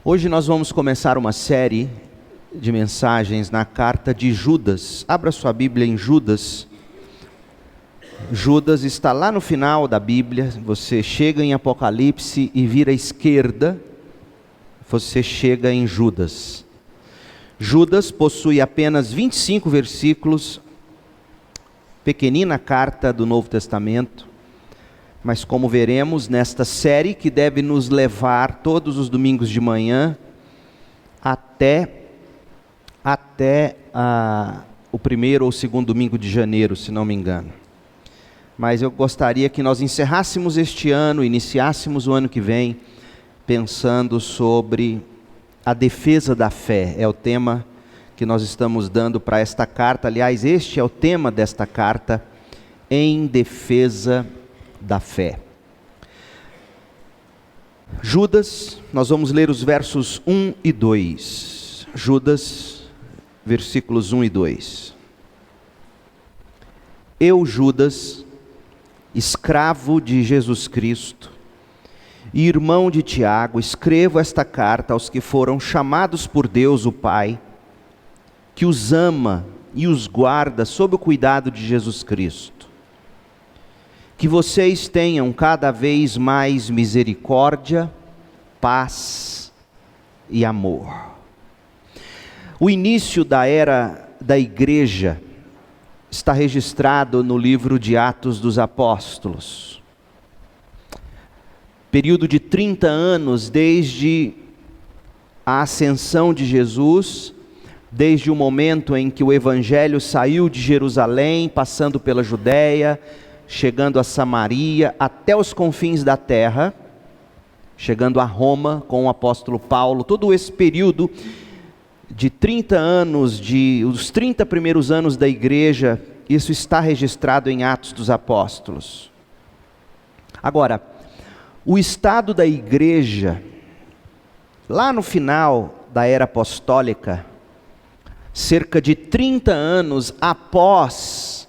Hoje nós vamos começar uma série de mensagens na carta de Judas. Abra sua Bíblia em Judas. Judas está lá no final da Bíblia. Você chega em Apocalipse e vira à esquerda, você chega em Judas. Judas possui apenas 25 versículos, pequenina carta do Novo Testamento. Mas como veremos nesta série que deve nos levar todos os domingos de manhã até o primeiro ou segundo domingo de janeiro, se não me engano. Mas eu gostaria que nós encerrássemos este ano, iniciássemos o ano que vem, pensando sobre a defesa da fé. É o tema que nós estamos dando para esta carta. Aliás, este é o tema desta carta, em defesa da fé. Judas, nós vamos ler os versos 1 e 2. Judas, versículos 1 e 2. Eu, Judas, escravo de Jesus Cristo e irmão de Tiago, escrevo esta carta aos que foram chamados por Deus o Pai, que os ama e os guarda sob o cuidado de Jesus Cristo. Que vocês tenham cada vez mais misericórdia, paz e amor. O início da era da igreja está registrado no livro de Atos dos Apóstolos. Período de 30 anos desde a ascensão de Jesus, desde o momento em que o evangelho saiu de Jerusalém, passando pela Judéia, chegando a Samaria, até os confins da terra, chegando a Roma com o apóstolo Paulo. Todo esse período de 30 anos, os 30 primeiros anos da igreja, isso está registrado em Atos dos Apóstolos. Agora, o estado da igreja, lá no final da era apostólica, cerca de 30 anos após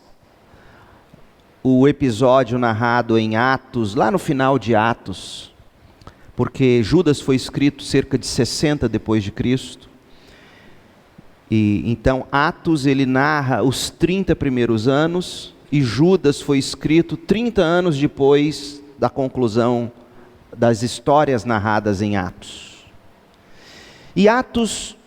o episódio narrado em Atos, lá no final de Atos, porque Judas foi escrito cerca de 60 depois de Cristo, e então Atos ele narra os 30 primeiros anos, e Judas foi escrito 30 anos depois da conclusão das histórias narradas em Atos. E Atos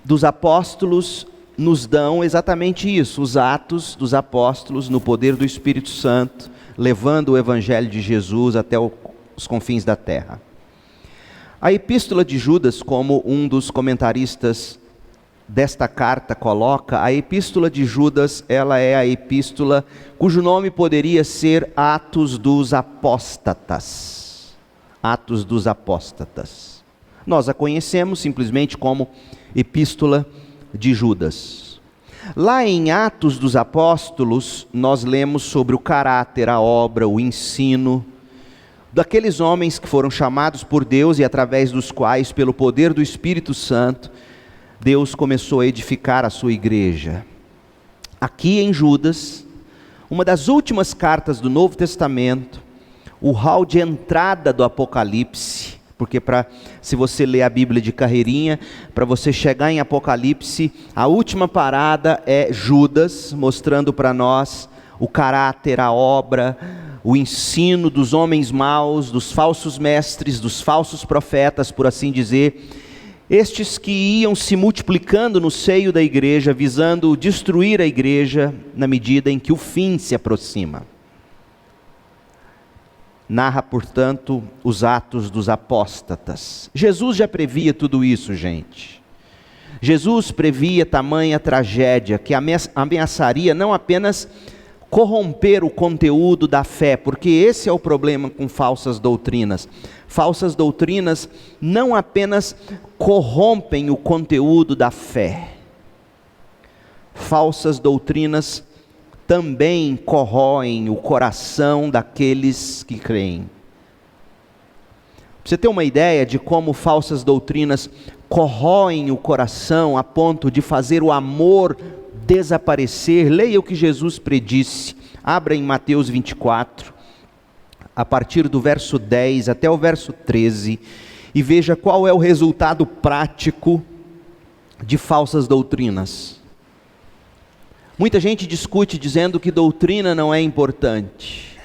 dos Apóstolos nos dão exatamente isso, os atos dos apóstolos no poder do Espírito Santo, levando o evangelho de Jesus até os confins da terra. A epístola de Judas, como um dos comentaristas desta carta coloca, a epístola de Judas, ela é a epístola cujo nome poderia ser Atos dos Apóstatas. Atos dos Apóstatas. Nós a conhecemos simplesmente como epístola de Judas. Lá em Atos dos Apóstolos, nós lemos sobre o caráter, a obra, o ensino daqueles homens que foram chamados por Deus e através dos quais, pelo poder do Espírito Santo, Deus começou a edificar a sua igreja. Aqui em Judas, uma das últimas cartas do Novo Testamento, o hall de entrada do Apocalipse, porque se você ler a Bíblia de carreirinha, para você chegar em Apocalipse, a última parada é Judas, mostrando para nós o caráter, a obra, o ensino dos homens maus, dos falsos mestres, dos falsos profetas, por assim dizer, estes que iam se multiplicando no seio da igreja, visando destruir a igreja na medida em que o fim se aproxima. Narra, portanto, os atos dos apóstatas. Jesus já previa tudo isso, gente. Jesus previa tamanha tragédia que ameaçaria não apenas corromper o conteúdo da fé, porque esse é o problema com falsas doutrinas. Falsas doutrinas não apenas corrompem o conteúdo da fé. Falsas doutrinas também corroem o coração daqueles que creem. Para você ter uma ideia de como falsas doutrinas corroem o coração a ponto de fazer o amor desaparecer, leia o que Jesus predisse. Abra em Mateus 24, a partir do verso 10 até o verso 13, e veja qual é o resultado prático de falsas doutrinas. Muita gente discute dizendo que doutrina não é importante.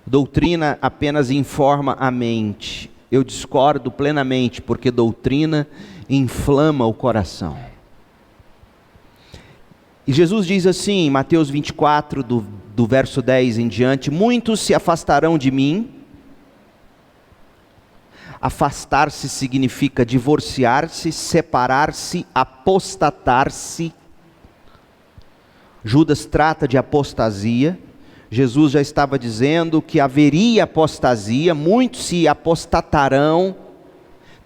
Doutrina apenas informa a mente. Eu discordo plenamente, porque doutrina inflama o coração. E Jesus diz assim, em Mateus 24, do verso 10 em diante: muitos se afastarão de mim. Afastar-se significa divorciar-se, separar-se, apostatar-se. Judas trata de apostasia. Jesus já estava dizendo que haveria apostasia, muitos se apostatarão,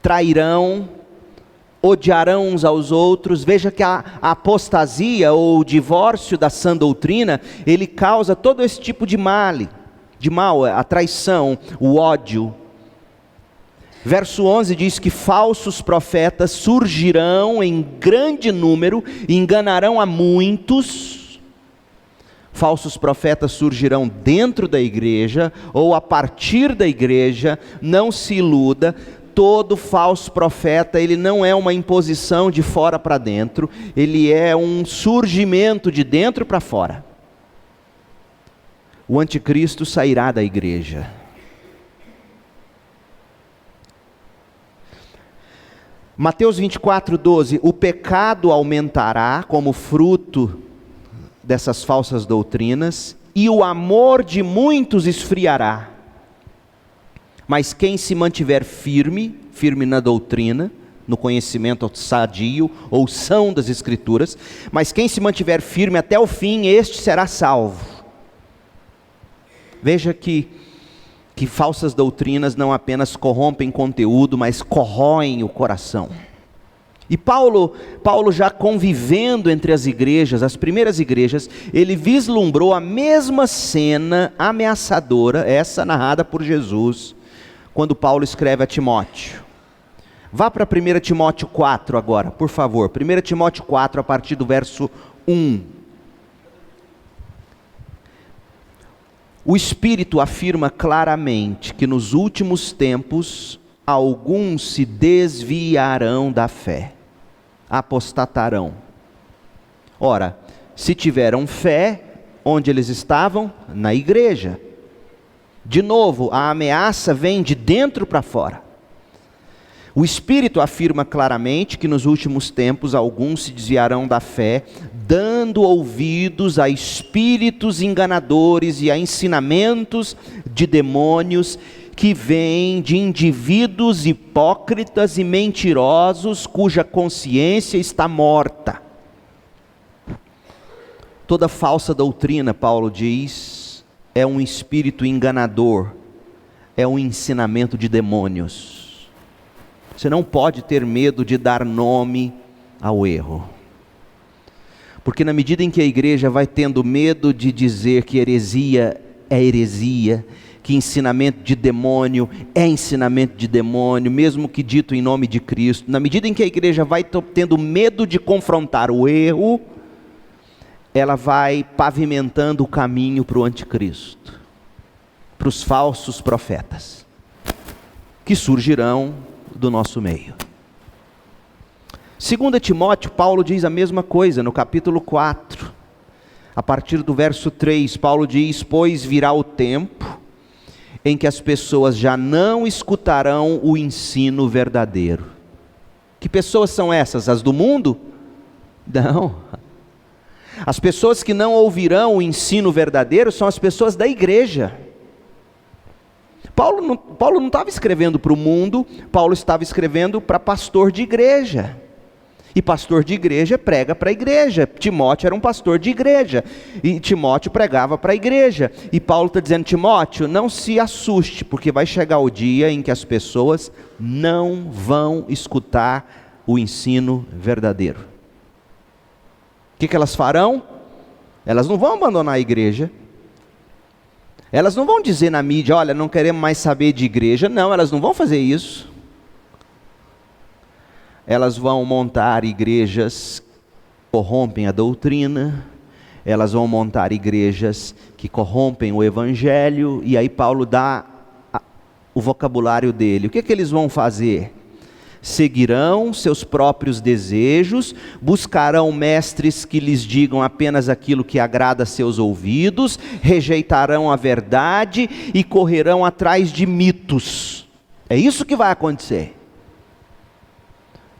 trairão, odiarão uns aos outros. Veja que a apostasia ou o divórcio da sã doutrina, ele causa todo esse tipo de mal, a traição, o ódio. Verso 11 diz que falsos profetas surgirão em grande número, enganarão a muitos. Falsos profetas surgirão dentro da igreja ou a partir da igreja. Não se iluda, todo falso profeta, ele não é uma imposição de fora para dentro, ele é um surgimento de dentro para fora. O anticristo sairá da igreja. Mateus 24, 12, o pecado aumentará como fruto dessas falsas doutrinas, e o amor de muitos esfriará. Mas quem se mantiver firme na doutrina, no conhecimento sadio ou são das Escrituras, mas quem se mantiver firme até o fim, este será salvo. Veja que falsas doutrinas não apenas corrompem conteúdo, mas corroem o coração. E Paulo já convivendo entre as igrejas, as primeiras igrejas, ele vislumbrou a mesma cena ameaçadora, essa narrada por Jesus, quando Paulo escreve a Timóteo. Vá para 1 Timóteo 4 agora, por favor. 1 Timóteo 4, a partir do verso 1. O Espírito afirma claramente que nos últimos tempos, alguns se desviarão da fé, apostatarão. Ora, se tiveram fé, onde eles estavam? Na igreja. De novo, a ameaça vem de dentro para fora. O Espírito afirma claramente que nos últimos tempos alguns se desviarão da fé, dando ouvidos a espíritos enganadores e a ensinamentos de demônios, que vêm de indivíduos hipócritas e mentirosos, cuja consciência está morta. Toda falsa doutrina, Paulo diz, é um espírito enganador, é um ensinamento de demônios. Você não pode ter medo de dar nome ao erro, porque na medida em que a igreja vai tendo medo de dizer que heresia é heresia, que ensinamento de demônio é ensinamento de demônio, mesmo que dito em nome de Cristo, na medida em que a igreja vai tendo medo de confrontar o erro, ela vai pavimentando o caminho para o anticristo, para os falsos profetas, que surgirão do nosso meio. 2 Timóteo, Paulo diz a mesma coisa, no capítulo 4, a partir do verso 3, Paulo diz: pois virá o tempo em que as pessoas já não escutarão o ensino verdadeiro. Que pessoas são essas? As do mundo? Não. As pessoas que não ouvirão o ensino verdadeiro são as pessoas da igreja. Paulo não estava escrevendo para o mundo, Paulo estava escrevendo para pastor de igreja. E pastor de igreja prega para a igreja. Timóteo era um pastor de igreja, e Timóteo pregava para a igreja. E Paulo está dizendo: Timóteo, não se assuste, porque vai chegar o dia em que as pessoas não vão escutar o ensino verdadeiro. O que elas farão? Elas não vão abandonar a igreja. Elas não vão dizer na mídia: olha, não queremos mais saber de igreja. Não, elas não vão fazer isso. Elas vão montar igrejas que corrompem a doutrina, elas vão montar igrejas que corrompem o evangelho, e aí Paulo dá o vocabulário dele. O que é que eles vão fazer? Seguirão seus próprios desejos, buscarão mestres que lhes digam apenas aquilo que agrada a seus ouvidos, rejeitarão a verdade e correrão atrás de mitos. É isso que vai acontecer.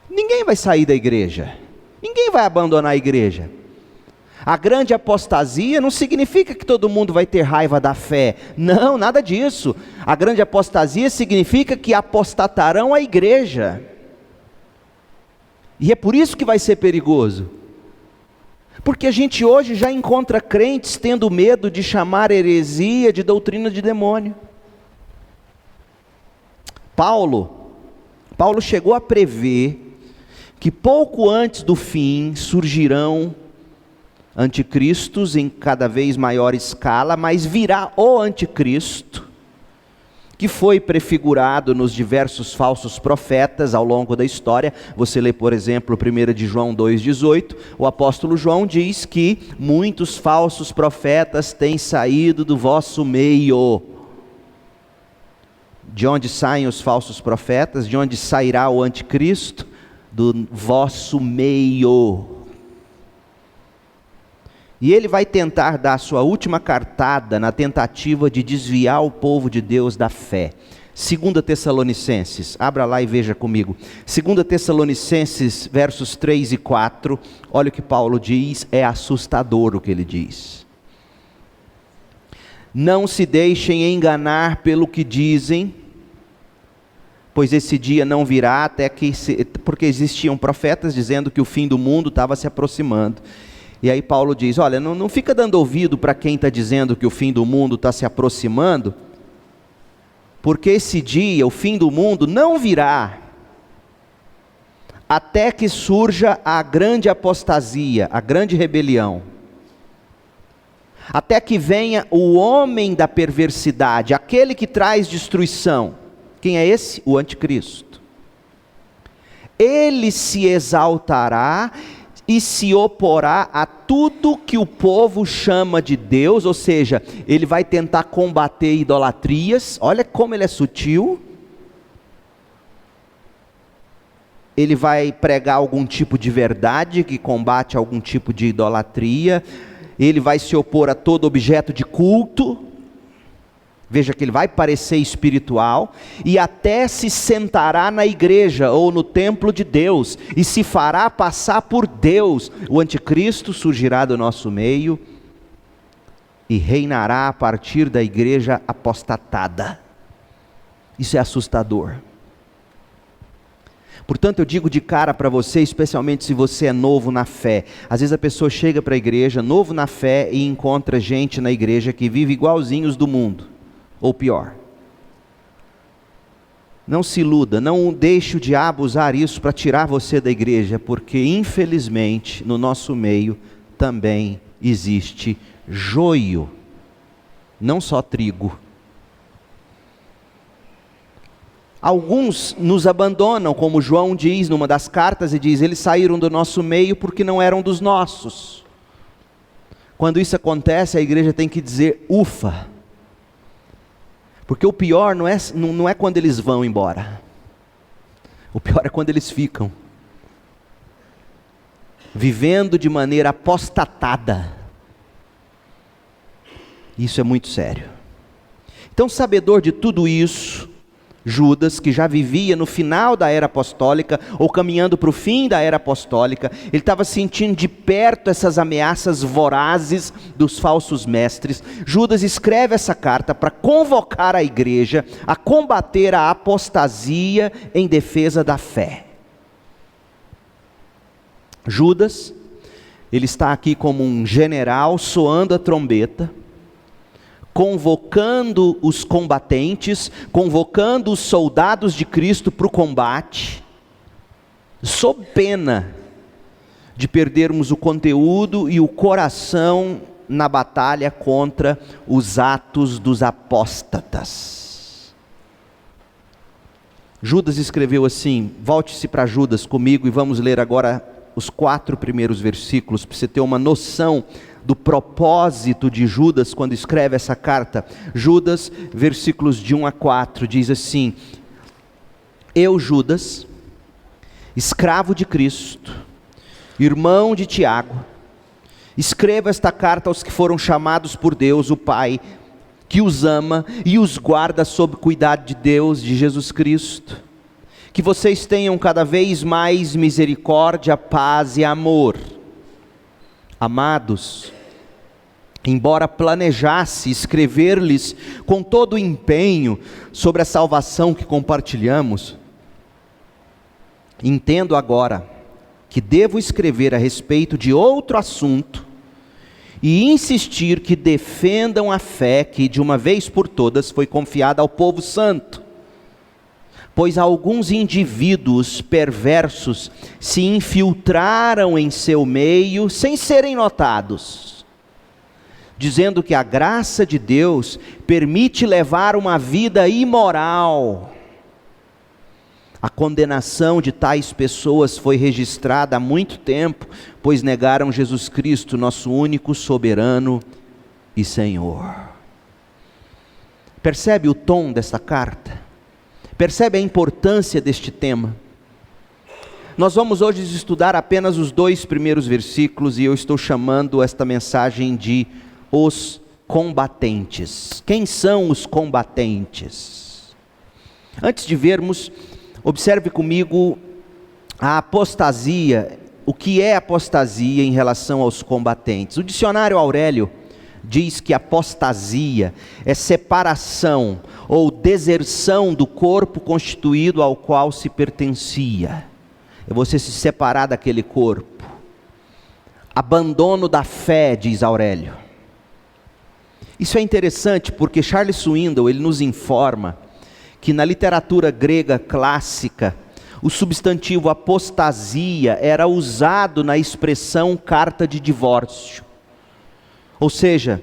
Ninguém vai sair da igreja, ninguém vai abandonar a igreja. A grande apostasia não significa que todo mundo vai ter raiva da fé. Não, nada disso. A grande apostasia significa que apostatarão a igreja. E é por isso que vai ser perigoso. Porque a gente hoje já encontra crentes tendo medo de chamar heresia de doutrina de demônio. Paulo chegou a prever que pouco antes do fim surgirão anticristos em cada vez maior escala, mas virá o anticristo, que foi prefigurado nos diversos falsos profetas ao longo da história. Você lê, por exemplo, 1 de João 2,18, o apóstolo João diz que muitos falsos profetas têm saído do vosso meio. De onde saem os falsos profetas? De onde sairá o anticristo? Do vosso meio. E ele vai tentar dar sua última cartada na tentativa de desviar o povo de Deus da fé. 2 Tessalonicenses, abra lá e veja comigo. 2 Tessalonicenses, versos 3 e 4, olha o que Paulo diz, é assustador o que ele diz. Não se deixem enganar pelo que dizem, pois esse dia não virá porque existiam profetas dizendo que o fim do mundo estava se aproximando. E aí Paulo diz, olha, não fica dando ouvido para quem está dizendo que o fim do mundo está se aproximando, porque esse dia, o fim do mundo, não virá, até que surja a grande apostasia, a grande rebelião, até que venha o homem da perversidade, aquele que traz destruição. Quem é esse? O anticristo. Ele se exaltará e se oporá a tudo que o povo chama de Deus, ou seja, ele vai tentar combater idolatrias. Olha como ele é sutil. Ele vai pregar algum tipo de verdade que combate algum tipo de idolatria. Ele vai se opor a todo objeto de culto. Veja que ele vai parecer espiritual, e até se sentará na igreja ou no templo de Deus, e se fará passar por Deus. O anticristo surgirá do nosso meio, e reinará a partir da igreja apostatada. Isso é assustador. Portanto, eu digo de cara para você, especialmente se você é novo na fé. Às vezes a pessoa chega para a igreja, novo na fé, e encontra gente na igreja que vive igualzinhos do mundo. Ou pior, não se iluda, não deixe o diabo usar isso para tirar você da igreja, porque infelizmente no nosso meio também existe joio, não só trigo. Alguns nos abandonam, como João diz numa das cartas, e diz, eles saíram do nosso meio porque não eram dos nossos. Quando isso acontece, a igreja tem que dizer, ufa. Porque o pior não é quando eles vão embora. O pior é quando eles ficam. Vivendo de maneira apostatada. Isso é muito sério. Então, sabedor de tudo isso, Judas, que já vivia no final da era apostólica, ou caminhando para o fim da era apostólica, ele estava sentindo de perto essas ameaças vorazes dos falsos mestres. Judas escreve essa carta para convocar a igreja a combater a apostasia em defesa da fé. Judas, ele está aqui como um general soando a trombeta, convocando os combatentes, convocando os soldados de Cristo para o combate, sob pena de perdermos o conteúdo e o coração na batalha contra os atos dos apóstatas. Judas escreveu assim, volte-se para Judas comigo e vamos ler agora os 4 primeiros versículos, para você ter uma noção do propósito de Judas quando escreve essa carta. Judas, versículos de 1 a 4, diz assim: eu, Judas, escravo de Cristo, irmão de Tiago, escrevo esta carta aos que foram chamados por Deus, o Pai, que os ama e os guarda sob cuidado de Deus, de Jesus Cristo. Que vocês tenham cada vez mais misericórdia, paz e amor. Amados, embora planejasse escrever-lhes com todo o empenho sobre a salvação que compartilhamos, entendo agora que devo escrever a respeito de outro assunto e insistir que defendam a fé que de uma vez por todas foi confiada ao povo santo. Pois alguns indivíduos perversos se infiltraram em seu meio sem serem notados, dizendo que a graça de Deus permite levar uma vida imoral. A condenação de tais pessoas foi registrada há muito tempo, pois negaram Jesus Cristo, nosso único soberano e Senhor. Percebe o tom desta carta? Percebe a importância deste tema? Nós vamos hoje estudar apenas os 2 primeiros versículos e eu estou chamando esta mensagem de os combatentes. Quem são os combatentes? Antes de vermos, observe comigo a apostasia. O que é apostasia em relação aos combatentes? O dicionário Aurélio diz que apostasia é separação ou deserção do corpo constituído ao qual se pertencia. É você se separar daquele corpo. Abandono da fé, diz Aurélio. Isso é interessante porque Charles Swindoll, ele nos informa que na literatura grega clássica, o substantivo apostasia era usado na expressão carta de divórcio. Ou seja,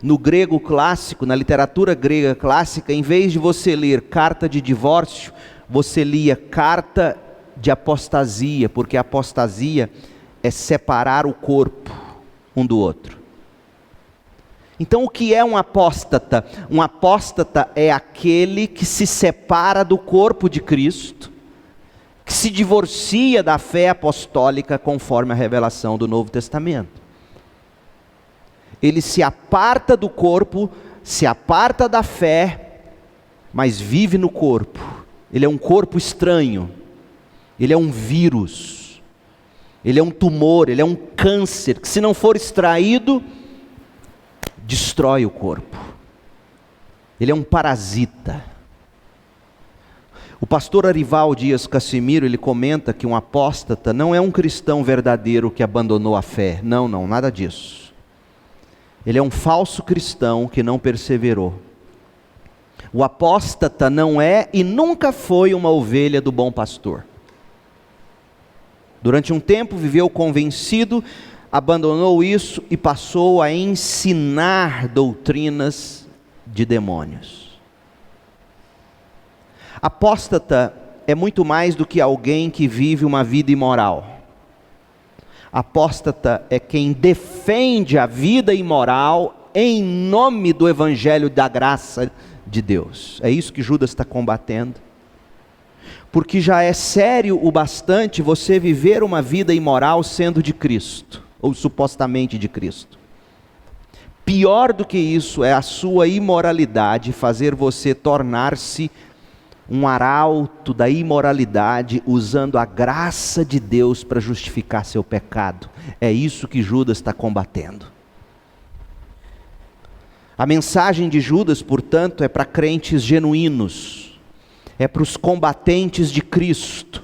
no grego clássico, na literatura grega clássica, em vez de você ler carta de divórcio, você lia carta de apostasia, porque apostasia é separar o corpo um do outro. Então o que é um apóstata? Um apóstata é aquele que se separa do corpo de Cristo, que se divorcia da fé apostólica conforme a revelação do Novo Testamento. Ele se aparta do corpo, se aparta da fé, mas vive no corpo. Ele é um corpo estranho, ele é um vírus, ele é um tumor, ele é um câncer, que se não for extraído, destrói o corpo. Ele é um parasita. O pastor Arival Dias Cassimiro, ele comenta que um apóstata não é um cristão verdadeiro que abandonou a fé. Não, nada disso. Ele é um falso cristão que não perseverou. O apóstata não é e nunca foi uma ovelha do bom pastor. Durante um tempo viveu convencido, abandonou isso e passou a ensinar doutrinas de demônios. Apóstata é muito mais do que alguém que vive uma vida imoral. Apóstata é quem defende a vida imoral em nome do evangelho da graça de Deus. É isso que Judas está combatendo. Porque já é sério o bastante você viver uma vida imoral sendo de Cristo, ou supostamente de Cristo. Pior do que isso é a sua imoralidade fazer você tornar-se um arauto da imoralidade, usando a graça de Deus para justificar seu pecado. É isso que Judas está combatendo. A mensagem de Judas, portanto, é para crentes genuínos, é para os combatentes de Cristo,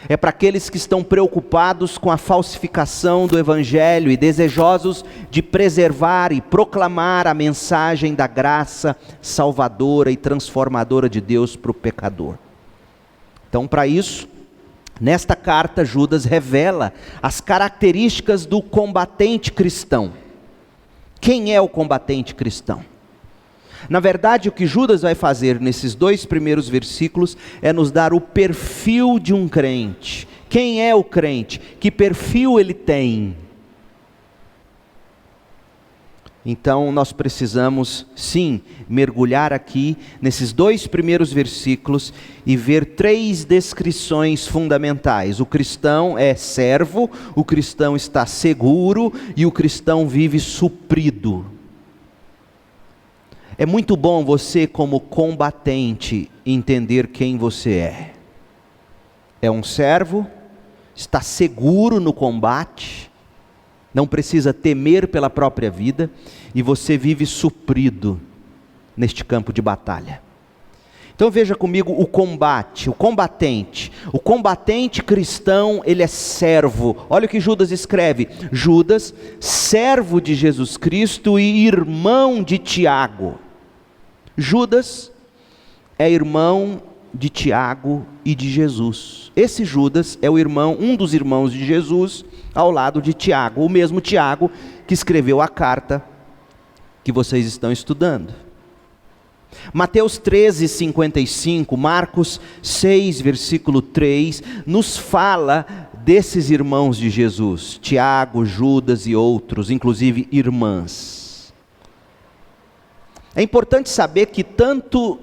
é para aqueles que estão preocupados com a falsificação do Evangelho e desejosos de preservar e proclamar a mensagem da graça salvadora e transformadora de Deus para o pecador. Então, para isso, nesta carta, Judas revela as características do combatente cristão. Quem é o combatente cristão? Na verdade, o que Judas vai fazer nesses 2 primeiros versículos é nos dar o perfil de um crente. Quem é o crente? Que perfil ele tem? Então nós precisamos, sim, mergulhar aqui nesses 2 primeiros versículos e ver 3 descrições fundamentais. O cristão é servo, o cristão está seguro e o cristão vive suprido. É muito bom você, como combatente, entender quem você é. É um servo, está seguro no combate, não precisa temer pela própria vida, e você vive suprido neste campo de batalha. Então veja comigo o combate, o combatente. O combatente cristão, ele é servo. Olha o que Judas escreve: Judas, servo de Jesus Cristo e irmão de Tiago. Judas é irmão de Tiago e de Jesus. Esse Judas é o irmão, um dos irmãos de Jesus, ao lado de Tiago, o mesmo Tiago que escreveu a carta que vocês estão estudando. Mateus 13:55, Marcos 6, versículo 3, nos fala desses irmãos de Jesus, Tiago, Judas e outros, inclusive irmãs. É importante saber que tanto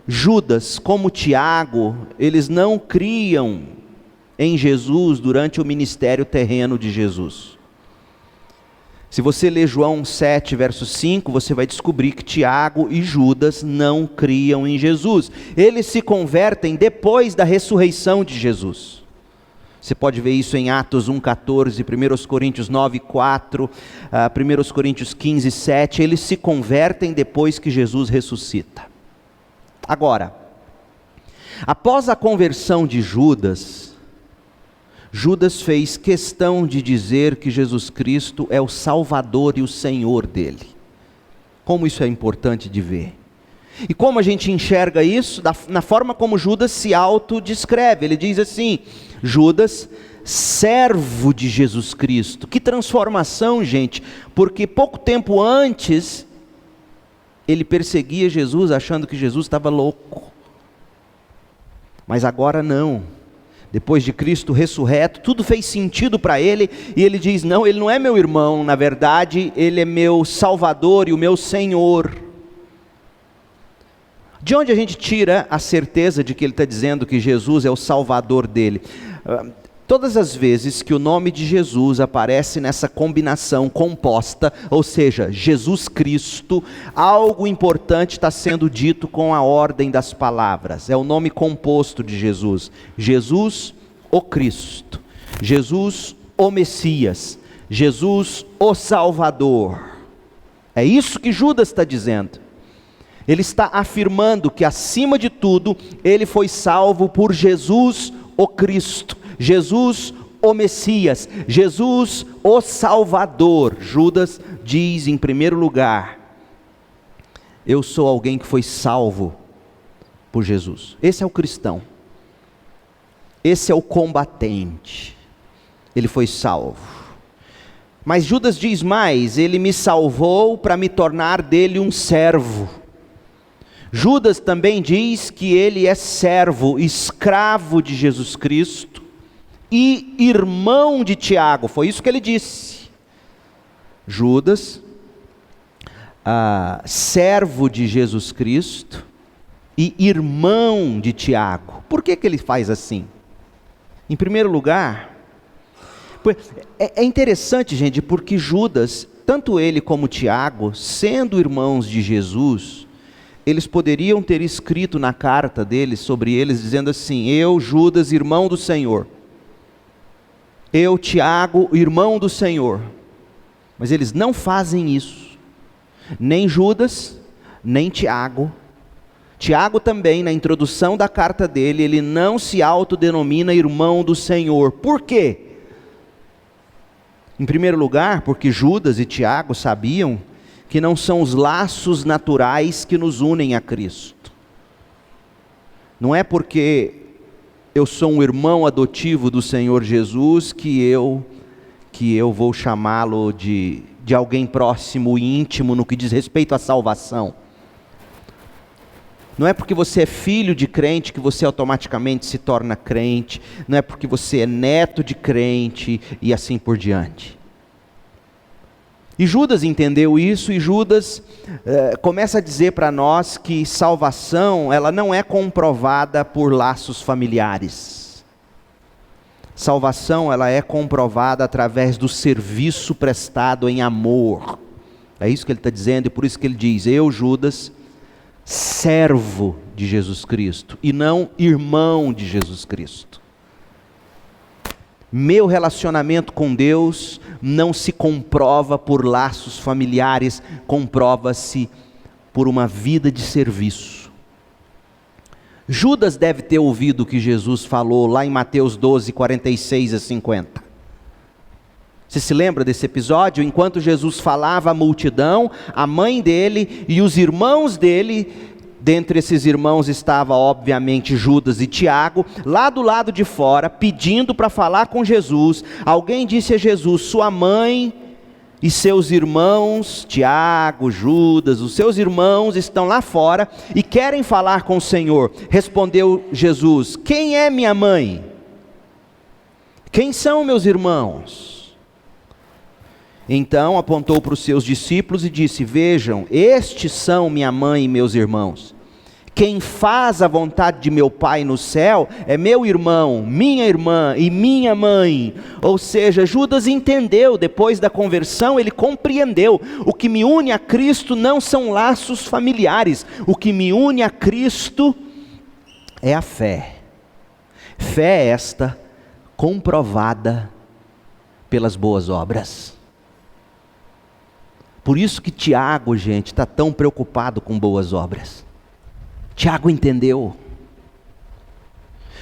Judas como Tiago, eles não criam em Jesus durante o ministério terreno de Jesus. Se você ler João 7, verso 5, você vai descobrir que Tiago e Judas não criam em Jesus. Eles se convertem depois da ressurreição de Jesus. Você pode ver isso em Atos 1,14, 1 Coríntios 9,4, 1 Coríntios 15, 7. Eles se convertem depois que Jesus ressuscita. Agora, após a conversão de Judas, Judas fez questão de dizer que Jesus Cristo é o Salvador e o Senhor dele. Como isso é importante de ver. E como a gente enxerga isso? Na forma como Judas se autodescreve. Ele diz assim: Judas, servo de Jesus Cristo. Que transformação, gente, porque pouco tempo antes ele perseguia Jesus achando que Jesus estava louco. Mas agora não. Depois de Cristo ressurreto, tudo fez sentido para ele, e ele diz: não, ele não é meu irmão, na verdade, ele é meu Salvador e o meu Senhor. De onde a gente tira a certeza de que ele está dizendo que Jesus é o Salvador dele? Todas as vezes que o nome de Jesus aparece nessa combinação composta, ou seja, Jesus Cristo, algo importante está sendo dito com a ordem das palavras. É o nome composto de Jesus: Jesus, o Cristo, Jesus, o Messias, Jesus, o Salvador. É isso que Judas está dizendo. Ele está afirmando que, acima de tudo, ele foi salvo por Jesus, o Cristo, Jesus, o Messias, Jesus, o Salvador. Judas diz, em primeiro lugar: eu sou alguém que foi salvo por Jesus. Esse é o cristão, esse é o combatente, ele foi salvo. Mas Judas diz mais: ele me salvou para me tornar dele um servo. Judas também diz que ele é servo, escravo de Jesus Cristo e irmão de Tiago. Foi isso que ele disse. Judas, servo de Jesus Cristo e irmão de Tiago. Por que ele faz assim? Em primeiro lugar, é interessante, gente, porque Judas, tanto ele como Tiago, sendo irmãos de Jesus, eles poderiam ter escrito na carta deles, sobre eles, dizendo assim: eu, Judas, irmão do Senhor. Eu, Tiago, irmão do Senhor. Mas eles não fazem isso. Nem Judas, nem Tiago. Tiago também, na introdução da carta dele, ele não se autodenomina irmão do Senhor. Por quê? Em primeiro lugar, porque Judas e Tiago sabiam que não são os laços naturais que nos unem a Cristo. Não é porque eu sou um irmão adotivo do Senhor Jesus que eu vou chamá-lo de alguém próximo e íntimo no que diz respeito à salvação. Não é porque você é filho de crente que você automaticamente se torna crente. Não é porque você é neto de crente e assim por diante. E Judas entendeu isso, e Judas começa a dizer para nós que salvação, ela não é comprovada por laços familiares. Salvação, ela é comprovada através do serviço prestado em amor. É isso que ele está dizendo, e por isso que ele diz: eu, Judas, servo de Jesus Cristo, e não irmão de Jesus Cristo. Meu relacionamento com Deus não se comprova por laços familiares, comprova-se por uma vida de serviço. Judas deve ter ouvido o que Jesus falou lá em Mateus 12, 46 a 50. Você se lembra desse episódio? Enquanto Jesus falava à multidão, a mãe dele e os irmãos dele, dentre esses irmãos estava obviamente Judas e Tiago, lá do lado de fora, pedindo para falar com Jesus. Alguém disse a Jesus: sua mãe e seus irmãos, Tiago, Judas, os seus irmãos estão lá fora e querem falar com o Senhor. Respondeu Jesus: quem é minha mãe? Quem são meus irmãos? Então apontou para os seus discípulos e disse: vejam, estes são minha mãe e meus irmãos. Quem faz a vontade de meu Pai no céu é meu irmão, minha irmã e minha mãe. Ou seja, Judas entendeu, depois da conversão, ele compreendeu: o que me une a Cristo não são laços familiares, o que me une a Cristo é a fé. Fé esta comprovada pelas boas obras. Por isso que Tiago, gente, está tão preocupado com boas obras. Tiago entendeu.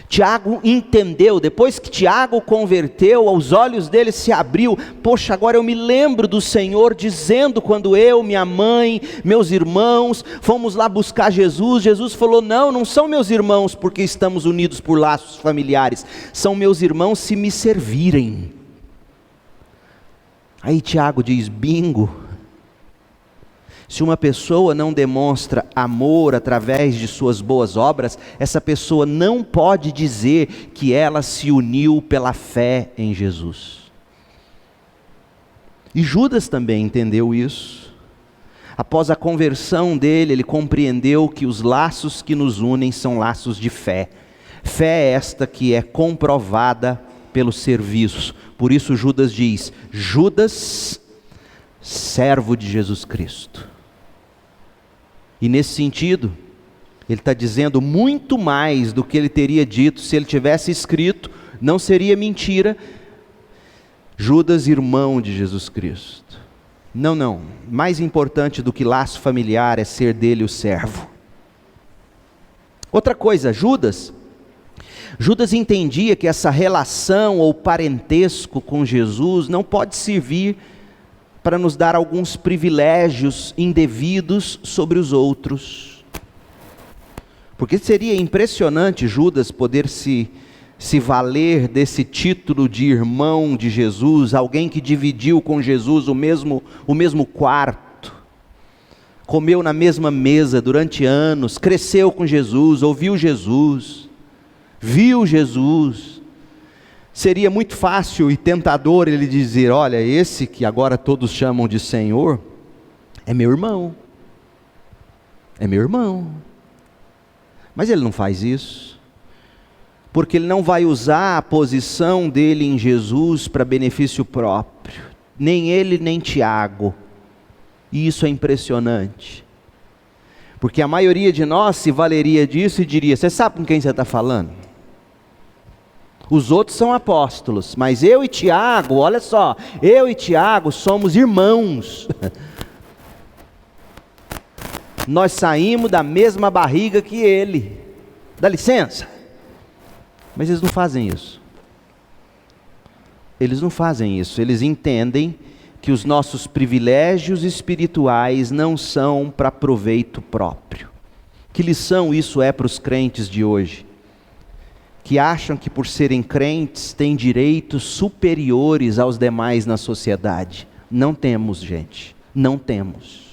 Tiago entendeu, depois que Tiago converteu, os olhos dele se abriu. Poxa, agora eu me lembro do Senhor dizendo, quando eu, minha mãe, meus irmãos, fomos lá buscar Jesus, Jesus falou: não são meus irmãos porque estamos unidos por laços familiares, são meus irmãos se me servirem. Aí Tiago diz: bingo. Se uma pessoa não demonstra amor através de suas boas obras, essa pessoa não pode dizer que ela se uniu pela fé em Jesus. E Judas também entendeu isso. Após a conversão dele, ele compreendeu que os laços que nos unem são laços de fé. Fé esta que é comprovada pelo serviço. Por isso Judas diz: Judas, servo de Jesus Cristo. E nesse sentido, ele está dizendo muito mais do que ele teria dito se ele tivesse escrito, não seria mentira: Judas, irmão de Jesus Cristo. Não, mais importante do que laço familiar é ser dele o servo. Outra coisa, Judas entendia que essa relação ou parentesco com Jesus não pode servir para nos dar alguns privilégios indevidos sobre os outros. Porque seria impressionante Judas poder se valer desse título de irmão de Jesus, alguém que dividiu com Jesus o mesmo quarto, comeu na mesma mesa durante anos, cresceu com Jesus, ouviu Jesus, viu Jesus. Seria muito fácil e tentador ele dizer: olha, esse que agora todos chamam de Senhor, é meu irmão. É meu irmão. Mas ele não faz isso, porque ele não vai usar a posição dele em Jesus para benefício próprio. Nem ele, nem Tiago. E isso é impressionante. Porque a maioria de nós se valeria disso e diria: você sabe com quem você está falando? Os outros são apóstolos, mas eu e Tiago, olha só, eu e Tiago somos irmãos. Nós saímos da mesma barriga que ele. Dá licença? Mas eles não fazem isso. Eles não fazem isso. Eles entendem que os nossos privilégios espirituais não são para proveito próprio. Que lição isso é para os crentes de hoje? Que acham que por serem crentes têm direitos superiores aos demais na sociedade. Não temos, gente, não temos.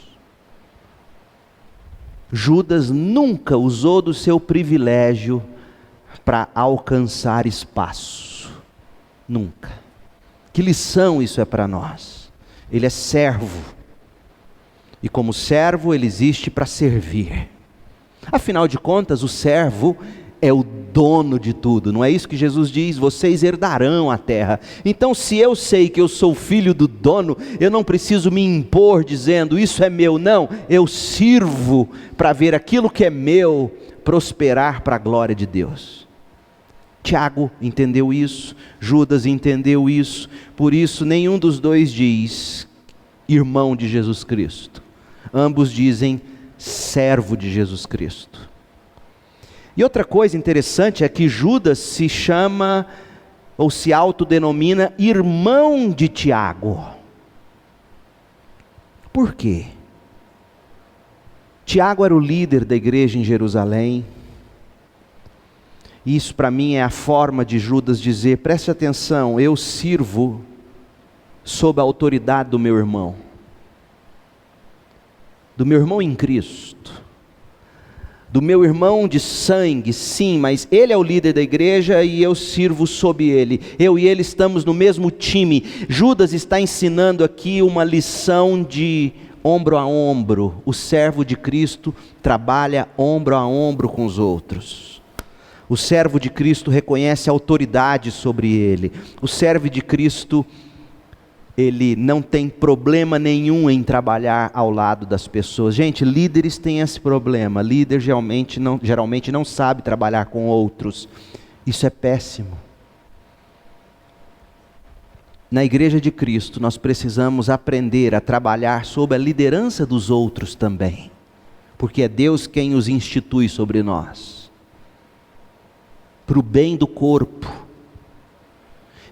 Judas nunca usou do seu privilégio para alcançar espaço. Nunca. Que lição isso é para nós? Ele é servo. E como servo, ele existe para servir. Afinal de contas, o servo é o dono de tudo. Não é isso que Jesus diz? Vocês herdarão a terra. Então, se eu sei que eu sou filho do dono, eu não preciso me impor dizendo, isso é meu. Não, eu sirvo para ver aquilo que é meu prosperar para a glória de Deus. Tiago entendeu isso, Judas entendeu isso, por isso nenhum dos dois diz irmão de Jesus Cristo. Ambos dizem servo de Jesus Cristo. E outra coisa interessante é que Judas se chama, ou se autodenomina, irmão de Tiago. Por quê? Tiago era o líder da igreja em Jerusalém. Isso para mim é a forma de Judas dizer, preste atenção, eu sirvo sob a autoridade do meu irmão. Do meu irmão em Cristo. Do meu irmão de sangue, sim, mas ele é o líder da igreja e eu sirvo sob ele. Eu e ele estamos no mesmo time. Judas está ensinando aqui uma lição de ombro a ombro. O servo de Cristo trabalha ombro a ombro com os outros. O servo de Cristo reconhece a autoridade sobre ele. O servo de Cristo, ele não tem problema nenhum em trabalhar ao lado das pessoas. Gente, líderes têm esse problema. Líder geralmente não sabe trabalhar com outros. Isso é péssimo. Na igreja de Cristo, nós precisamos aprender a trabalhar sob a liderança dos outros também. Porque é Deus quem os institui sobre nós. Para o bem do corpo.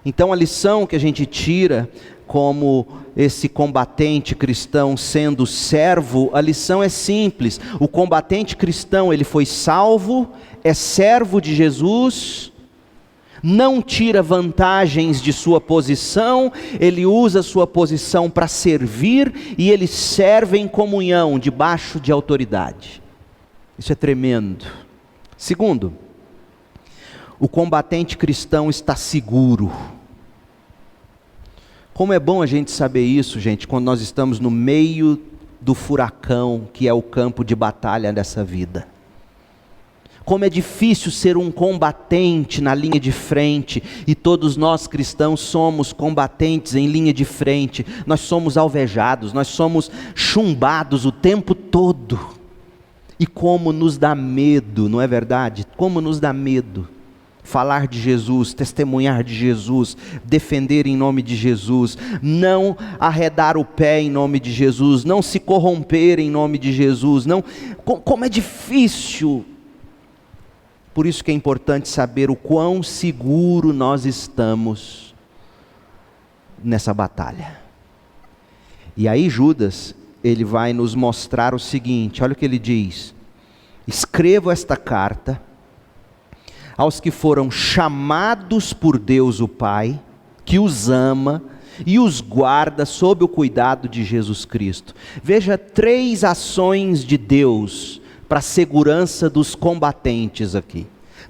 Então a lição que a gente tira como esse combatente cristão sendo servo, a lição é simples. O combatente cristão, ele foi salvo, é servo de Jesus, não tira vantagens de sua posição, ele usa sua posição para servir e ele serve em comunhão, debaixo de autoridade. Isso é tremendo. Segundo, o combatente cristão está seguro. Como é bom a gente saber isso, gente, quando nós estamos no meio do furacão que é o campo de batalha dessa vida. Como é difícil ser um combatente na linha de frente, e todos nós cristãos somos combatentes em linha de frente. Nós somos alvejados, nós somos chumbados o tempo todo. E como nos dá medo, não é verdade? Como nos dá medo. Falar de Jesus, testemunhar de Jesus, defender em nome de Jesus, não arredar o pé em nome de Jesus, não se corromper em nome de Jesus, não, como é difícil. Por isso que é importante saber o quão seguro nós estamos nessa batalha. E aí Judas, ele vai nos mostrar o seguinte, olha o que ele diz: escrevo esta carta aos que foram chamados por Deus o Pai, que os ama e os guarda sob o cuidado de Jesus Cristo. Veja 3 ações de Deus para a segurança dos combatentes aqui.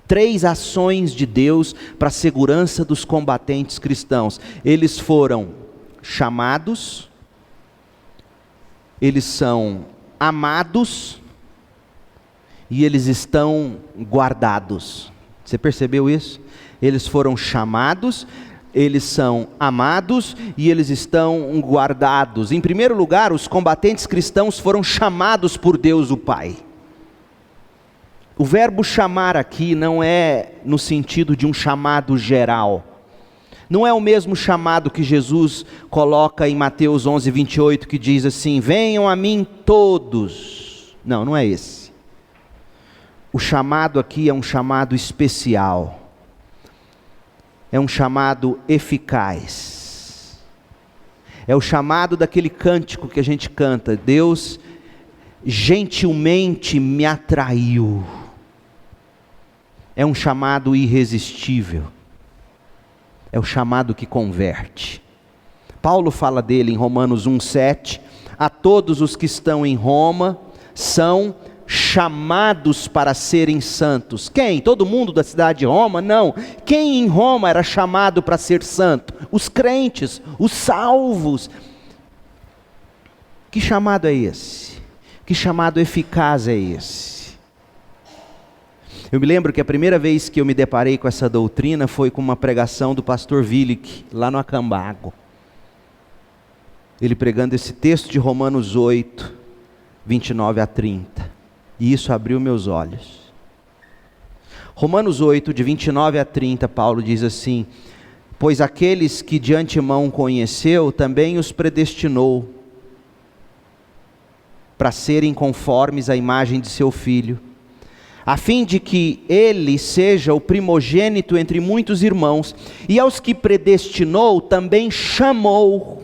3 ações de Deus para a segurança dos combatentes cristãos. Eles foram chamados, eles são amados e eles estão guardados. Você percebeu isso? Eles foram chamados, eles são amados e eles estão guardados. Em primeiro lugar, os combatentes cristãos foram chamados por Deus o Pai. O verbo chamar aqui não é no sentido de um chamado geral. Não é o mesmo chamado que Jesus coloca em Mateus 11:28, que diz assim: venham a mim todos. Não, não é esse. O chamado aqui é um chamado especial. É um chamado eficaz. É o chamado daquele cântico que a gente canta: Deus gentilmente me atraiu. É um chamado irresistível. É o chamado que converte. Paulo fala dele em Romanos 1:7. A todos os que estão em Roma são chamados para serem santos. Quem? Todo mundo da cidade de Roma? Não. Quem em Roma era chamado para ser santo? Os crentes, os salvos. Que chamado é esse? Que chamado eficaz é esse? Eu me lembro que a primeira vez que eu me deparei com essa doutrina foi com uma pregação do pastor Willick, lá no Acambago. Ele pregando esse texto de Romanos 8, 29 a 30. E isso abriu meus olhos. Romanos 8, de 29 a 30, Paulo diz assim: pois aqueles que de antemão conheceu, também os predestinou, para serem conformes à imagem de seu Filho, a fim de que ele seja o primogênito entre muitos irmãos. E aos que predestinou, também chamou.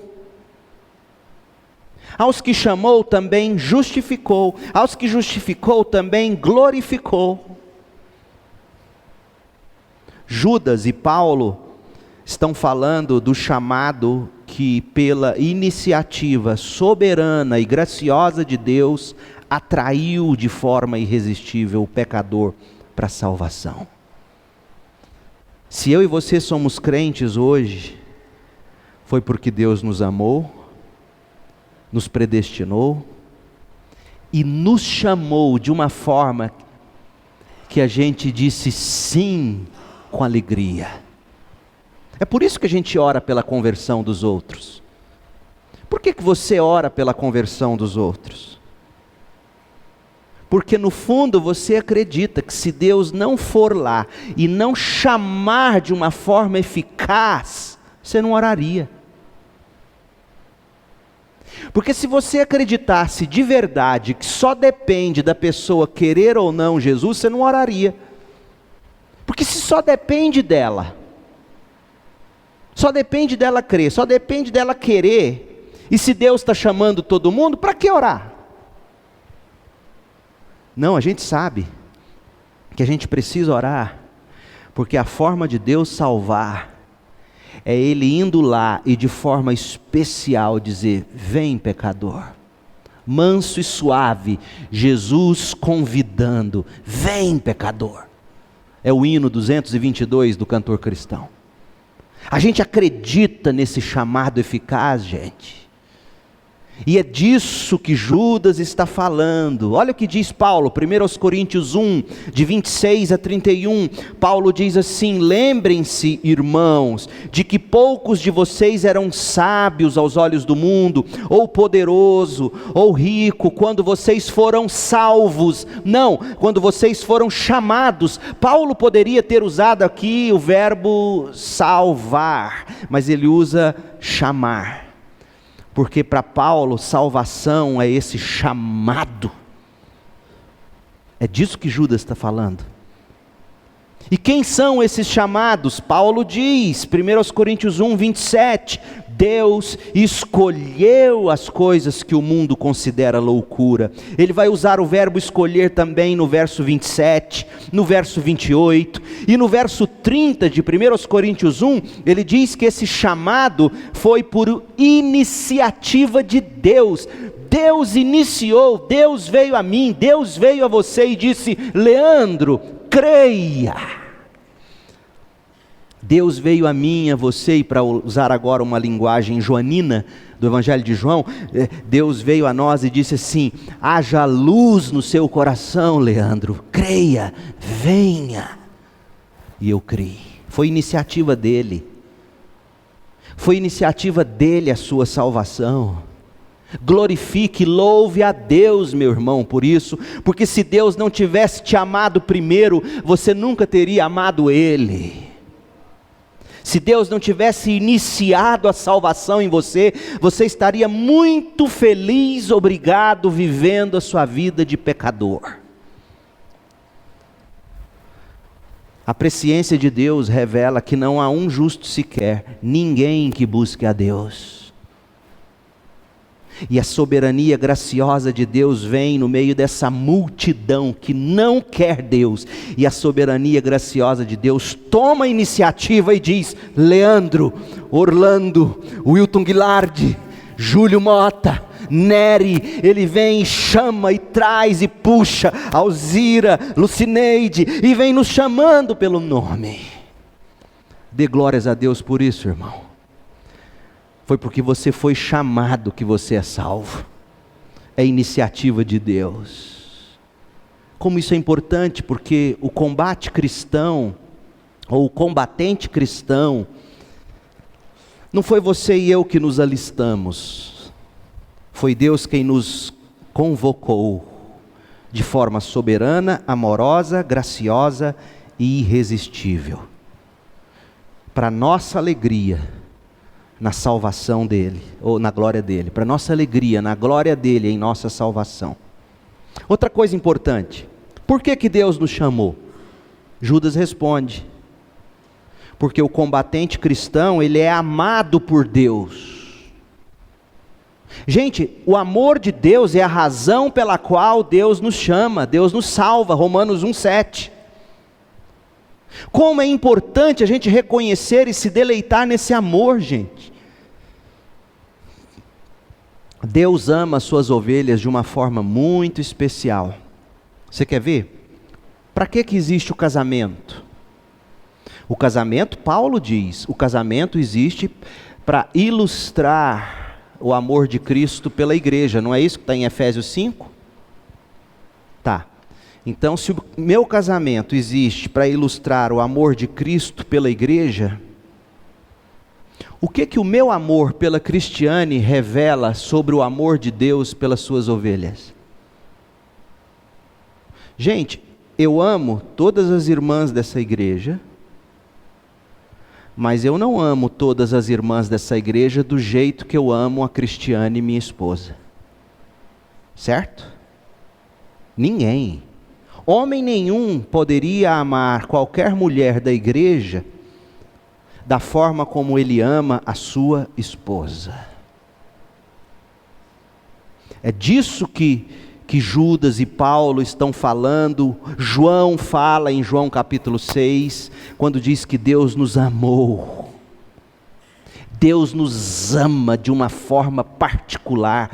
Aos que chamou, também justificou. Aos que justificou, também glorificou. Judas e Paulo estão falando do chamado que, pela iniciativa soberana e graciosa de Deus, atraiu de forma irresistível o pecador para a salvação. Se eu e você somos crentes hoje, foi porque Deus nos amou, nos predestinou e nos chamou de uma forma que a gente disse sim com alegria. É por isso que a gente ora pela conversão dos outros. Por que você ora pela conversão dos outros? Porque no fundo você acredita que se Deus não for lá e não chamar de uma forma eficaz, você não oraria. Porque se você acreditasse de verdade que só depende da pessoa querer ou não Jesus, você não oraria. Porque se só depende dela, só depende dela crer, só depende dela querer, e se Deus está chamando todo mundo, para que orar? Não, a gente sabe que a gente precisa orar, porque a forma de Deus salvar é Ele indo lá e de forma especial dizer: vem pecador, manso e suave, Jesus convidando, vem pecador. É o hino 222 do cantor cristão. A gente acredita nesse chamado eficaz, gente. E é disso que Judas está falando. Olha o que diz Paulo, 1 Coríntios 1, de 26 a 31. Paulo diz assim: lembrem-se, irmãos, de que poucos de vocês eram sábios aos olhos do mundo, ou poderoso, ou rico, quando vocês foram salvos. Não, quando vocês foram chamados. Paulo poderia ter usado aqui o verbo salvar, mas ele usa chamar. Porque para Paulo, salvação é esse chamado. É disso que Judas está falando. E quem são esses chamados? Paulo diz, 1 Coríntios 1, 27, Deus escolheu as coisas que o mundo considera loucura. Ele vai usar o verbo escolher também no verso 27, no verso 28, e no verso 30 de 1 Coríntios 1, ele diz que esse chamado foi por iniciativa de Deus. Deus iniciou, Deus veio a mim, Deus veio a você e disse: Leandro, creia. Deus veio a mim, a você, e para usar agora uma linguagem joanina do Evangelho de João, Deus veio a nós e disse assim: haja luz no seu coração, Leandro, creia, venha. E eu criei. Foi iniciativa dele. Foi iniciativa dele a sua salvação. Glorifique, louve a Deus, meu irmão, por isso, porque se Deus não tivesse te amado primeiro, você nunca teria amado Ele. Se Deus não tivesse iniciado a salvação em você, você estaria muito feliz, obrigado, vivendo a sua vida de pecador. A presciência de Deus revela que não há um justo sequer, ninguém que busque a Deus. E a soberania graciosa de Deus vem no meio dessa multidão que não quer Deus. E a soberania graciosa de Deus toma a iniciativa e diz: Leandro, Orlando, Wilton Guilardi, Júlio Mota, Nery, ele vem e chama e traz e puxa, Alzira, Lucineide, e vem nos chamando pelo nome. Dê glórias a Deus por isso, irmão. Foi porque você foi chamado que você é salvo. é iniciativa de Deus. Como isso é importante, porque o combate cristão, ou o combatente cristão, não foi você e eu que nos alistamos, foi Deus quem nos convocou, de forma soberana, amorosa, graciosa e irresistível, para nossa alegria, na salvação dele, ou na glória dele, para nossa alegria, na glória dele, em nossa salvação. Outra coisa importante, por que Deus nos chamou? Judas responde, porque o combatente cristão, ele é amado por Deus. Gente, o amor de Deus é a razão pela qual Deus nos chama, Deus nos salva, Romanos 1,7. Como é importante a gente reconhecer e se deleitar nesse amor, gente. Deus ama as suas ovelhas de uma forma muito especial. Você quer ver? Para que existe o casamento? O casamento, Paulo diz, o casamento existe para ilustrar o amor de Cristo pela igreja, não é isso que está em Efésios 5? Tá. Então, se o meu casamento existe para ilustrar o amor de Cristo pela igreja, o que o meu amor pela Cristiane revela sobre o amor de Deus pelas suas ovelhas? Gente, eu amo todas as irmãs dessa igreja, mas eu não amo todas as irmãs dessa igreja do jeito que eu amo a Cristiane, minha esposa. Certo? Ninguém. Homem nenhum poderia amar qualquer mulher da igreja da forma como ele ama a sua esposa. É disso que Judas e Paulo estão falando. João fala em João capítulo 6, quando diz que Deus nos amou. Deus nos ama de uma forma particular.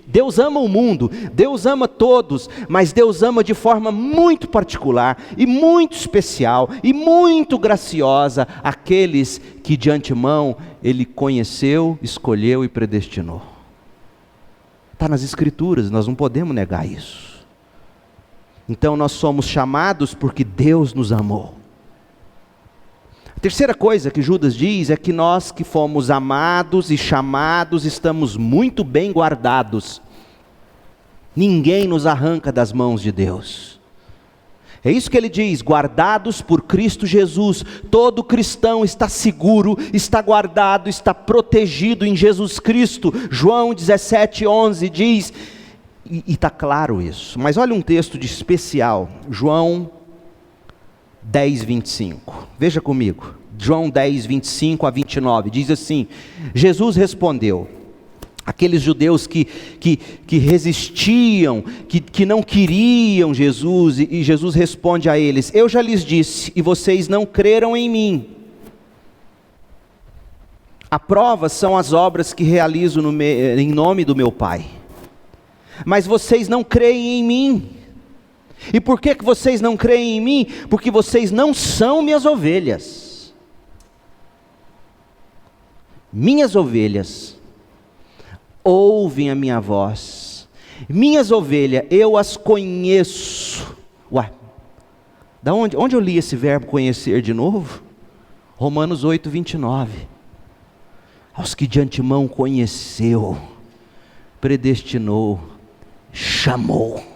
Deus ama o mundo, Deus ama todos, mas Deus ama de forma muito particular, e muito especial, e muito graciosa, aqueles que de antemão Ele conheceu, escolheu e predestinou. Está nas Escrituras, nós não podemos negar isso. Então nós somos chamados porque Deus nos amou. A terceira coisa que Judas diz é que nós que fomos amados e chamados estamos muito bem guardados. Ninguém nos arranca das mãos de Deus. É isso que ele diz, guardados por Cristo Jesus. Todo cristão está seguro, está guardado, está protegido em Jesus Cristo. João 17:11 diz, e está claro isso. Mas olha um texto de especial, João 10:25. Veja comigo, João 10:25-29, diz assim, Jesus respondeu, aqueles judeus que resistiam, que não queriam Jesus, e Jesus responde a eles, eu já lhes disse, e vocês não creram em mim. A prova são as obras que realizo em nome do meu Pai. Mas vocês não creem em mim. E por que vocês não creem em mim? Porque vocês não são minhas ovelhas. Minhas ovelhas ouvem a minha voz. Minhas ovelhas, eu as conheço. Ué, da onde eu li esse verbo conhecer de novo? Romanos 8:29. Aos que de antemão conheceu, predestinou, chamou.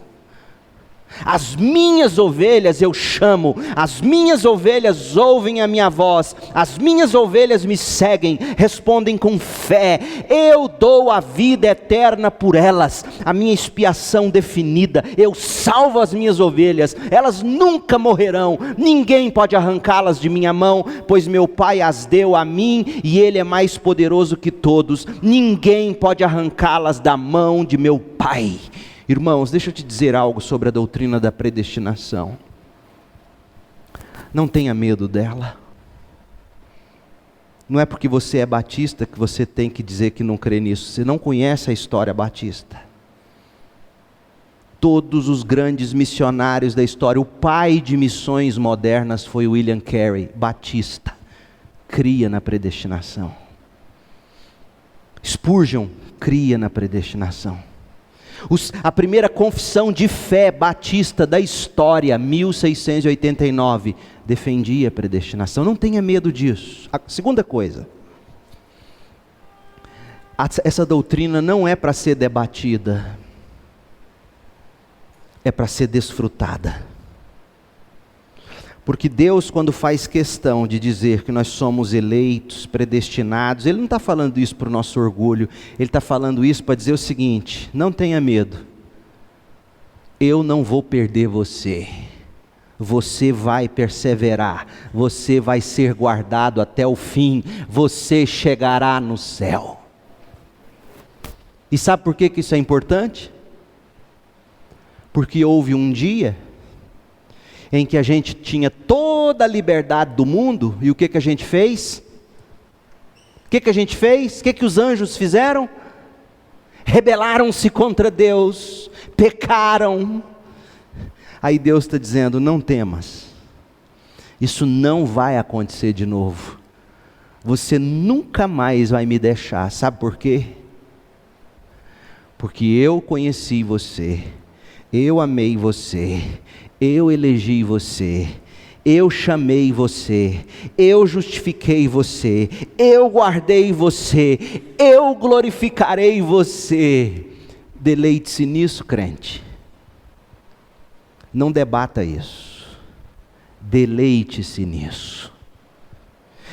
As minhas ovelhas eu chamo, as minhas ovelhas ouvem a minha voz, as minhas ovelhas me seguem, respondem com fé, eu dou a vida eterna por elas, a minha expiação definida, eu salvo as minhas ovelhas, elas nunca morrerão, ninguém pode arrancá-las de minha mão, pois meu Pai as deu a mim e Ele é mais poderoso que todos, ninguém pode arrancá-las da mão de meu Pai. Irmãos, deixa eu te dizer algo sobre a doutrina da predestinação. Não tenha medo dela. Não é porque você é batista que você tem que dizer que não crê nisso. Você não conhece a história batista. Todos os grandes missionários da história, o pai de missões modernas foi William Carey, batista. Cria na predestinação. Spurgeon cria na predestinação. A primeira confissão de fé batista da história, 1689, defendia a predestinação. Não tenha medo disso. A segunda coisa, essa doutrina não é para ser debatida, é para ser desfrutada. Porque Deus, quando faz questão de dizer que nós somos eleitos, predestinados, Ele não está falando isso para o nosso orgulho, Ele está falando isso para dizer o seguinte: não tenha medo, eu não vou perder você, você vai perseverar, você vai ser guardado até o fim, você chegará no céu. E sabe por que isso é importante? Porque houve um dia em que a gente tinha toda a liberdade do mundo, e o que a gente fez? O que a gente fez? O que os anjos fizeram? Rebelaram-se contra Deus, pecaram. Aí Deus está dizendo: não temas, isso não vai acontecer de novo, você nunca mais vai me deixar. Sabe por quê? Porque eu conheci você, eu amei você, eu elegi você, eu chamei você, eu justifiquei você, eu guardei você, eu glorificarei você. Deleite-se nisso, crente. Não debata isso. Deleite-se nisso.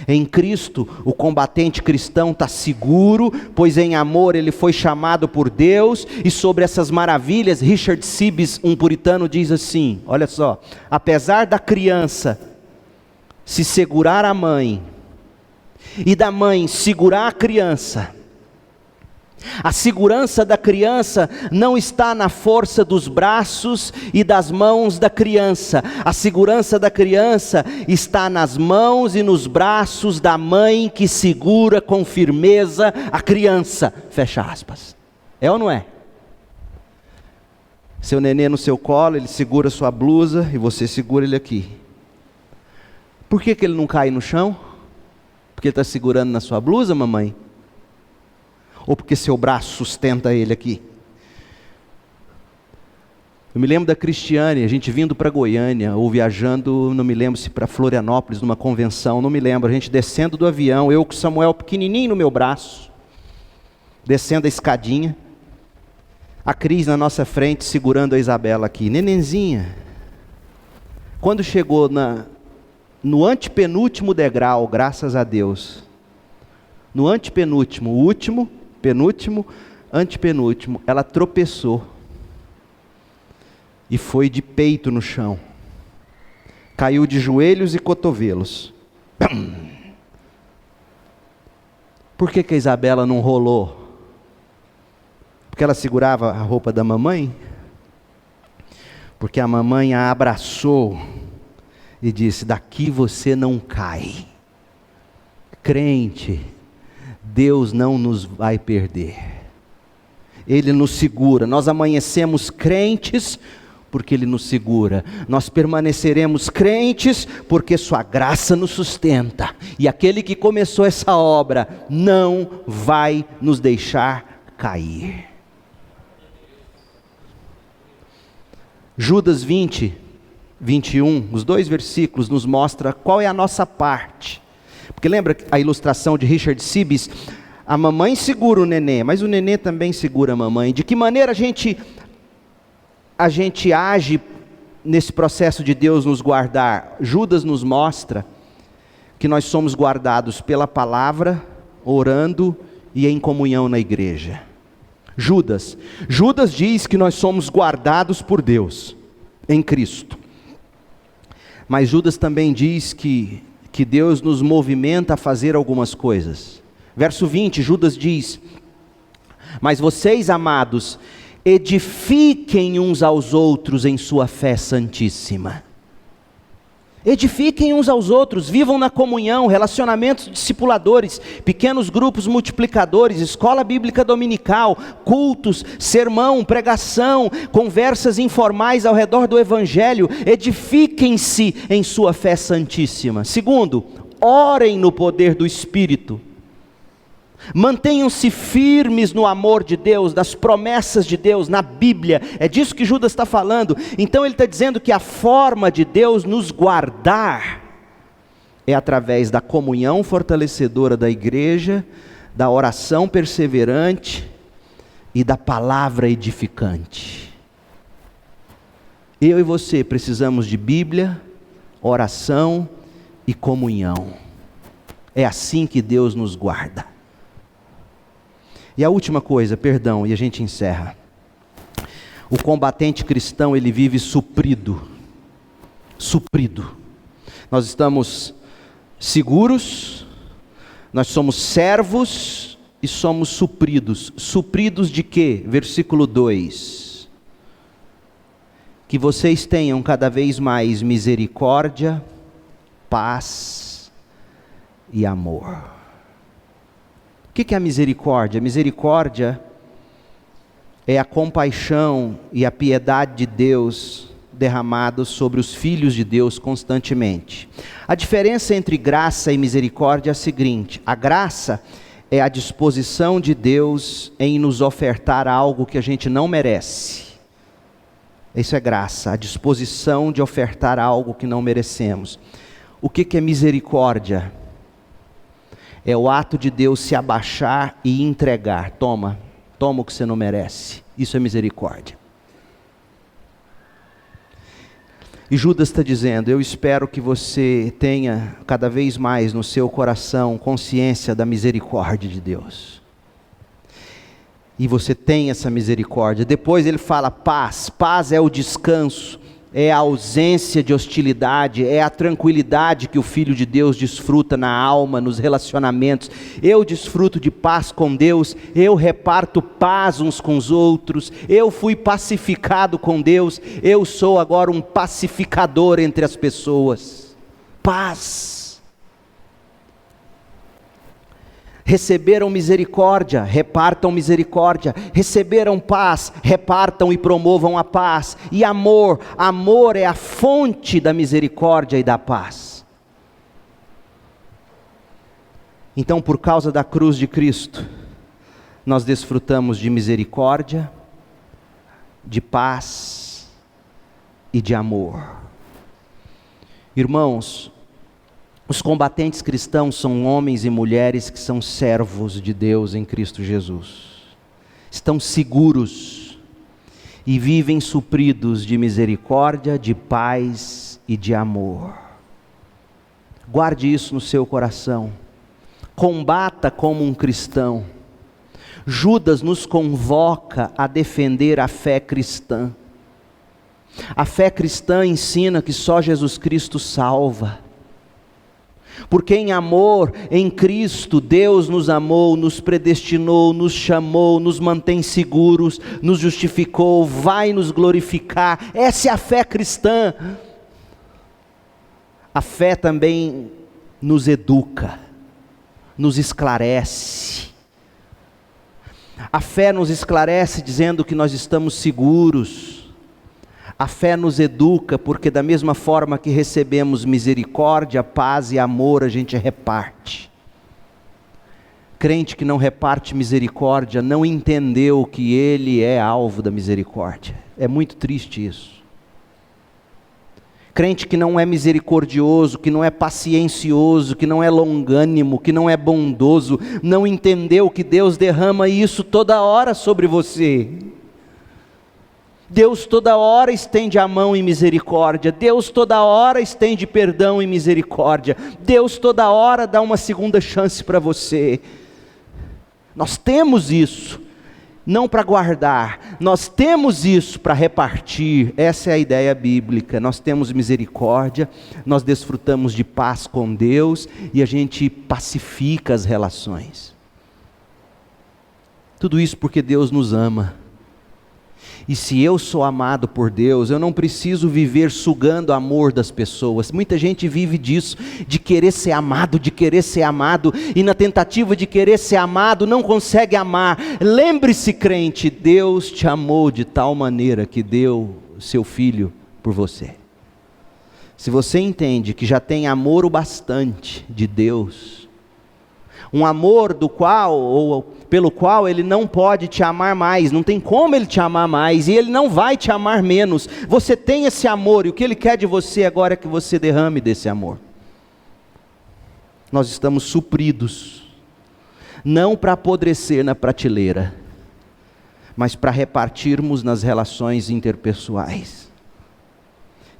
Em Cristo, o combatente cristão está seguro, pois em amor ele foi chamado por Deus. E sobre essas maravilhas, Richard Sibbes, um puritano, diz assim, olha só: apesar da criança se segurar a mãe, e da mãe segurar a criança, a segurança da criança não está na força dos braços e das mãos da criança. A segurança da criança está nas mãos e nos braços da mãe que segura com firmeza a criança. Fecha aspas. É ou não é? Seu nenê no seu colo, ele segura sua blusa e você segura ele aqui. Por que ele não cai no chão? Porque ele está segurando na sua blusa, mamãe? Ou porque seu braço sustenta ele aqui? Eu me lembro da Cristiane, a gente vindo para Goiânia, ou viajando, não me lembro se para Florianópolis, numa convenção, não me lembro, a gente descendo do avião, eu com o Samuel pequenininho no meu braço, descendo a escadinha, a Cris na nossa frente, segurando a Isabela aqui, nenenzinha. Quando chegou no antepenúltimo degrau, graças a Deus, no antepenúltimo, último, penúltimo, antepenúltimo, ela tropeçou e foi de peito no chão, caiu de joelhos e cotovelos. Por que a Isabela não rolou? Porque ela segurava a roupa da mamãe? Porque a mamãe a abraçou e disse: daqui você não cai. Crente, Deus não nos vai perder, Ele nos segura. Nós amanhecemos crentes porque Ele nos segura, nós permaneceremos crentes porque sua graça nos sustenta, e aquele que começou essa obra não vai nos deixar cair. Judas 20, 21, os 2 versículos nos mostra qual é a nossa parte. Porque lembra a ilustração de Richard Sibbes? A mamãe segura o nenê, mas o nenê também segura a mamãe. De que maneira a gente age nesse processo de Deus nos guardar? Judas nos mostra que nós somos guardados pela palavra, orando e em comunhão na igreja. Judas diz que nós somos guardados por Deus em Cristo. Mas Judas também diz que Deus nos movimenta a fazer algumas coisas. Verso 20, Judas diz: mas vocês, amados, edifiquem uns aos outros em sua fé santíssima. Edifiquem uns aos outros, vivam na comunhão, relacionamentos discipuladores, pequenos grupos multiplicadores, escola bíblica dominical, cultos, sermão, pregação, conversas informais ao redor do evangelho. Edifiquem-se em sua fé santíssima. Segundo, orem no poder do Espírito. Mantenham-se firmes no amor de Deus, nas promessas de Deus, na Bíblia. É disso que Judas está falando. Então ele está dizendo que a forma de Deus nos guardar é através da comunhão fortalecedora da igreja, da oração perseverante e da palavra edificante. Eu e você precisamos de Bíblia, oração e comunhão. É assim que Deus nos guarda. E a última coisa, perdão, e a gente encerra. O combatente cristão, ele vive suprido. Suprido. Nós estamos seguros, nós somos servos e somos supridos. Supridos de quê? Versículo 2. Que vocês tenham cada vez mais misericórdia, paz e amor. O que é a misericórdia? A misericórdia é a compaixão e a piedade de Deus derramados sobre os filhos de Deus constantemente. A diferença entre graça e misericórdia é a seguinte: a graça é a disposição de Deus em nos ofertar algo que a gente não merece. Isso é graça, a disposição de ofertar algo que não merecemos. O que é misericórdia? É o ato de Deus se abaixar e entregar. Toma o que você não merece. Isso é misericórdia. E Judas está dizendo: eu espero que você tenha cada vez mais no seu coração consciência da misericórdia de Deus. E você tem essa misericórdia. Depois ele fala paz. Paz é o descanso, é a ausência de hostilidade, é a tranquilidade que o Filho de Deus desfruta na alma, nos relacionamentos. Eu desfruto de paz com Deus, eu reparto paz uns com os outros, eu fui pacificado com Deus, eu sou agora um pacificador entre as pessoas. Paz. Receberam misericórdia, repartam misericórdia. Receberam paz, repartam e promovam a paz. E amor, amor é a fonte da misericórdia e da paz. Então, por causa da cruz de Cristo, nós desfrutamos de misericórdia, de paz e de amor. Irmãos, os combatentes cristãos são homens e mulheres que são servos de Deus em Cristo Jesus. Estão seguros e vivem supridos de misericórdia, de paz e de amor. Guarde isso no seu coração. Combata como um cristão. Judas nos convoca a defender a fé cristã. A fé cristã ensina que só Jesus Cristo salva. Porque em amor, em Cristo, Deus nos amou, nos predestinou, nos chamou, nos mantém seguros, nos justificou, vai nos glorificar. Essa é a fé cristã. A fé também nos educa, nos esclarece. A fé nos esclarece dizendo que nós estamos seguros. A fé nos educa, porque da mesma forma que recebemos misericórdia, paz e amor, a gente reparte. Crente que não reparte misericórdia, não entendeu que ele é alvo da misericórdia. É muito triste isso. Crente que não é misericordioso, que não é paciencioso, que não é longânimo, que não é bondoso, não entendeu que Deus derrama isso toda hora sobre você. Deus toda hora estende a mão em misericórdia. Deus toda hora estende perdão e misericórdia. Deus toda hora dá uma segunda chance para você. Nós temos isso, não para guardar. Nós temos isso para repartir. Essa é a ideia bíblica. Nós temos misericórdia, nós desfrutamos de paz com Deus e a gente pacifica as relações. Tudo isso porque Deus nos ama. E se eu sou amado por Deus, eu não preciso viver sugando o amor das pessoas. Muita gente vive disso, de querer ser amado, e na tentativa de querer ser amado, não consegue amar. Lembre-se, crente, Deus te amou de tal maneira que deu seu Filho por você. Se você entende que já tem amor o bastante de Deus, Um amor do qual, ou pelo qual ele não pode te amar mais, não tem como ele te amar mais, e ele não vai te amar menos. Você tem esse amor, e o que ele quer de você agora é que você derrame desse amor. Nós estamos supridos, não para apodrecer na prateleira, mas para repartirmos nas relações interpessoais.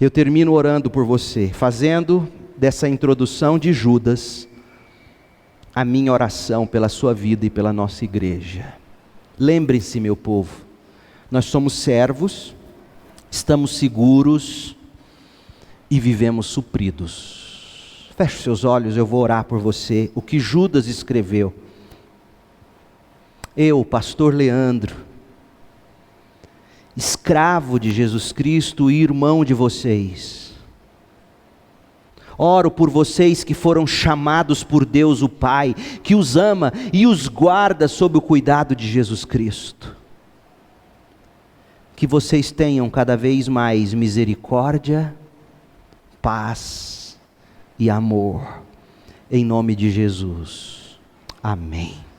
Eu termino orando por você, fazendo dessa introdução de Judas a minha oração pela sua vida e pela nossa igreja. Lembre-se, meu povo, nós somos servos, estamos seguros e vivemos supridos. Feche os seus olhos, eu vou orar por você. O que Judas escreveu. Eu, pastor Leandro, escravo de Jesus Cristo e irmão de vocês, oro por vocês que foram chamados por Deus o Pai, que os ama e os guarda sob o cuidado de Jesus Cristo. Que vocês tenham cada vez mais misericórdia, paz e amor, em nome de Jesus. Amém.